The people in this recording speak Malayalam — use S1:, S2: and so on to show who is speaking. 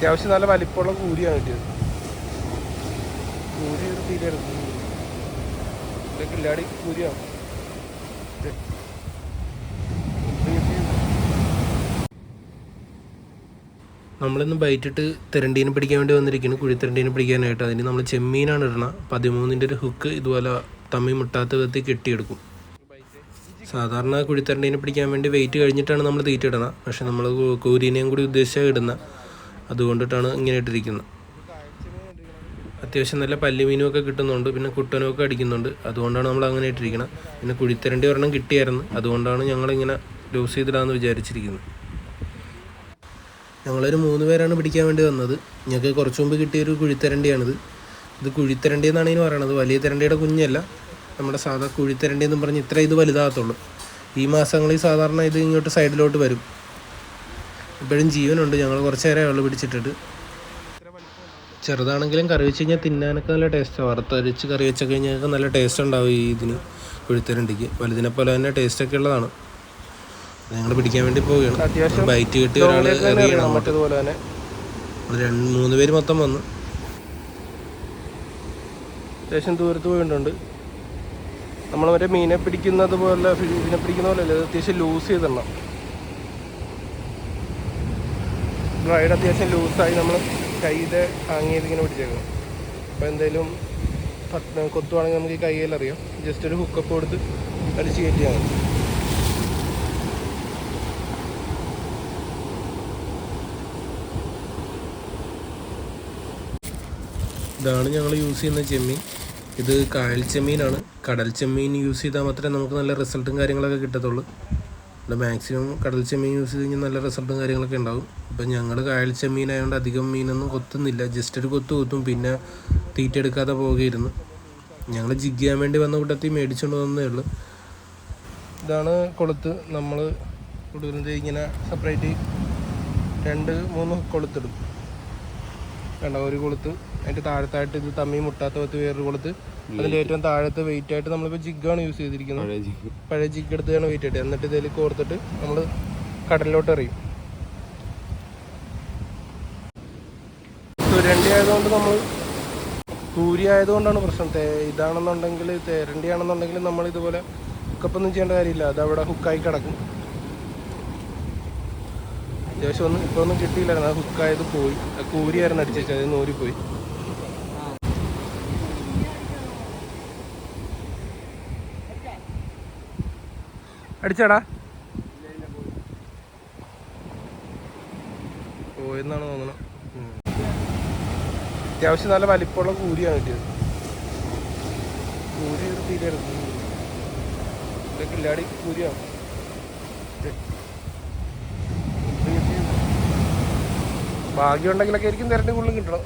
S1: അത്യാവശ്യം നല്ല വലിപ്പമുള്ള കൂരിയാണ് കിട്ടിയത്. കൂരി ഒരു തീരെടുക്കും, കില്ലാടി കൂരിയാണ്. നമ്മളിന്ന് ബൈറ്റിട്ട് തിരണ്ടീനെ പിടിക്കാൻ വേണ്ടി വന്നിരിക്കുന്നു, കുഴിത്തിരണ്ടീനെ പിടിക്കാനായിട്ട്. അതിന് നമ്മൾ ചെമ്മീനാണ് ഇടണം. 13-ൻ്റെ ഒരു ഹുക്ക് ഇതുപോലെ തമ്മി മുട്ടാത്ത വിധത്തിൽ കെട്ടിയെടുക്കും. സാധാരണ കുഴിത്തിരണ്ടീനെ പിടിക്കാൻ വേണ്ടി വെയിറ്റ് കഴിഞ്ഞിട്ടാണ് നമ്മൾ തീറ്റ ഇടണം. പക്ഷെ നമ്മൾ കൂരീനെയും കൂടി ഉദ്ദേശിച്ചാണ് ഇടുന്നത്, അതുകൊണ്ടിട്ടാണ് ഇങ്ങനെ ഇട്ടിരിക്കുന്നത്. അത്യാവശ്യം നല്ല പല്ലിമീനുമൊക്കെ കിട്ടുന്നുണ്ട്, പിന്നെ കുട്ടനുമൊക്കെ അടിക്കുന്നുണ്ട്, അതുകൊണ്ടാണ് നമ്മൾ അങ്ങനെ ഇട്ടിരിക്കുന്നത്. പിന്നെ കുഴിത്തിരണ്ടി ഒരെണ്ണം കിട്ടിയായിരുന്നു, അതുകൊണ്ടാണ് ഞങ്ങളിങ്ങനെ ലൂസ് ചെയ്തിടാമെന്ന് വിചാരിച്ചിരിക്കുന്നത്. ഞങ്ങളൊരു 3 പേരാണ് പിടിക്കാൻ വേണ്ടി വന്നത്. ഞങ്ങൾക്ക് കുറച്ച് മുമ്പ് കിട്ടിയൊരു കുഴിത്തിരണ്ടിയാണിത്. ഇത് കുഴിത്തിരണ്ടി എന്നാണ് ഇതിന് പറയണത്. വലിയ തിരണ്ടിയുടെ കുഞ്ഞല്ല, നമ്മുടെ സാധാ കുഴിത്തിരണ്ടി എന്നും പറഞ്ഞ് ഇത്ര ഇത് വലുതാകത്തുള്ളൂ. ഈ മാസങ്ങളിൽ സാധാരണ ഇത് ഇങ്ങോട്ട് സൈഡിലോട്ട് വരും. ഇപ്പോഴും ജീവനുണ്ട്. ഞങ്ങൾ കുറച്ച് നേരം ഉള്ളു പിടിച്ചിട്ടിട്ട്. ചെറുതാണെങ്കിലും കറി വെച്ച് കഴിഞ്ഞാൽ തിന്നാനൊക്കെ നല്ല ടേസ്റ്റാണ്. വറുത്തരിച്ച് കറി വെച്ചൊക്കെ കഴിഞ്ഞാൽ നല്ല ടേസ്റ്റ് ഉണ്ടാവും ഈ ഇതിന്, കുഴിത്തിരണ്ടിക്ക്. വലുതിനെ പോലെ തന്നെ ടേസ്റ്റൊക്കെ ഉള്ളതാണ്. ഞങ്ങൾ പിടിക്കാൻ വേണ്ടി പോവുകയാണ്. ബൈറ്റ് കിട്ടിയ ഒരാൾ എറിയണം അങ്ങോട്ട്. 2-3 പേര് മൊത്തം വന്നു. അത്യാവശ്യം ദൂരത്ത് പോയിട്ടുണ്ട്. നമ്മൾ മറ്റേ മീനെ പിടിക്കുന്നത് പോലെ, ഇതിനെ പിടിക്കുന്ന പോലെ അല്ല, അത്യാവശ്യം ലൂസ് ചെയ്തിടണം. റൈഡ് അത്യാവശ്യം ലൂസായി നമ്മൾ കൈയുടെ ഹാങ് ചെയ്ത് ഇങ്ങനെ പിടിച്ചേക്കണം. അപ്പോൾ എന്തെങ്കിലും കൊത്തുവാണെങ്കിൽ നമുക്ക് ഈ കയ്യിലറിയാം. ജസ്റ്റ് ഒരു ഹുക്കപ്പ് കൊടുത്ത് അടിച്ച് കയറ്റിയാൽ മതി. ഇതാണ് ഞങ്ങൾ യൂസ് ചെയ്യുന്ന ചെമ്മീൻ. ഇത് കായൽ ചെമ്മീനാണ്. കടൽ ചെമ്മീൻ യൂസ് ചെയ്താൽ മാത്രമേ നമുക്ക് നല്ല റിസൾട്ടും കാര്യങ്ങളൊക്കെ കിട്ടത്തുള്ളൂ. ഇവിടെ മാക്സിമം കടൽ ചെമ്മീൻ യൂസ് ചെയ്ത് കഴിഞ്ഞാൽ നല്ല റിസൾട്ടും കാര്യങ്ങളൊക്കെ ഉണ്ടാകും. ഇപ്പം ഞങ്ങൾ കായൽ ചെമ്മീനായതുകൊണ്ട് അധികം മീനൊന്നും കൊത്തുന്നില്ല, ജസ്റ്റ് ഒരു കൊത്തും, പിന്നെ തീറ്റ എടുക്കാതെ പോവുകയായിരുന്നു. ഞങ്ങൾ ജിഗ് ചെയ്യാൻ വേണ്ടി വന്ന കൂട്ടത്തിൽ മേടിച്ചുകൊണ്ട് വന്നേ ഉള്ളൂ. ഇതാണ് കൊളുത്ത്. നമ്മൾ കൂടുതലും ഇങ്ങനെ സെപ്പറേറ്റ് 2-3 കൊളുത്തിടും. വേണ്ട, ഒരു കൊളുത്ത് അതിൻ്റെ താഴത്തായിട്ട് ഇത് തമ്മി മുട്ടാത്ത പത്ത് വേറൊരു കൊളുത്ത്, അതിൻ്റെ ഏറ്റവും താഴത്ത് വെയിറ്റ് ആയിട്ട് നമ്മളിപ്പോൾ ജിഗാണ് യൂസ് ചെയ്തിരിക്കുന്നത്. പഴയ ജിഗ് എടുത്താണ് വെയിറ്റ് ആയിട്ട്. എന്നിട്ട് ഇതിൽ കോർത്തിട്ട് നമ്മൾ കടലിലോട്ട് എറിയും. തുരണ്ടി ആയതുകൊണ്ട് നമ്മൾ കൂരി ആയതുകൊണ്ടാണ് പ്രശ്നം. ഇതാണെന്നുണ്ടെങ്കിൽ തേരണ്ടി ആണെന്നുണ്ടെങ്കിൽ നമ്മൾ ഇതുപോലെ ഹുക്കപ്പൊന്നും ചെയ്യേണ്ട കാര്യമില്ല, അതവിടെ ഹുക്കായി കിടക്കും. അത്യാവശ്യം ഇപ്പോൾ ഒന്നും കിട്ടിയില്ലായിരുന്നു, ആ ഹുക്കായത് പോയി. ആ കൂരിയായിരുന്നു അടിച്ചു, അത് നൂരിപ്പോയി. അടിച്ചാടാ പോയെന്നാണ് തോന്നണം. അത്യാവശ്യം നല്ല വലിപ്പമുള്ള കൂരിയാണ് കിട്ടിയത്. കൂരി ഒരു തീരെടുക്കും, കില്ലാടി കൂരിയാണ്. ഭാഗ്യം ഉണ്ടെങ്കിലൊക്കെ ആയിരിക്കും തിരണ്ടി കൂടുതലും കിട്ടണം.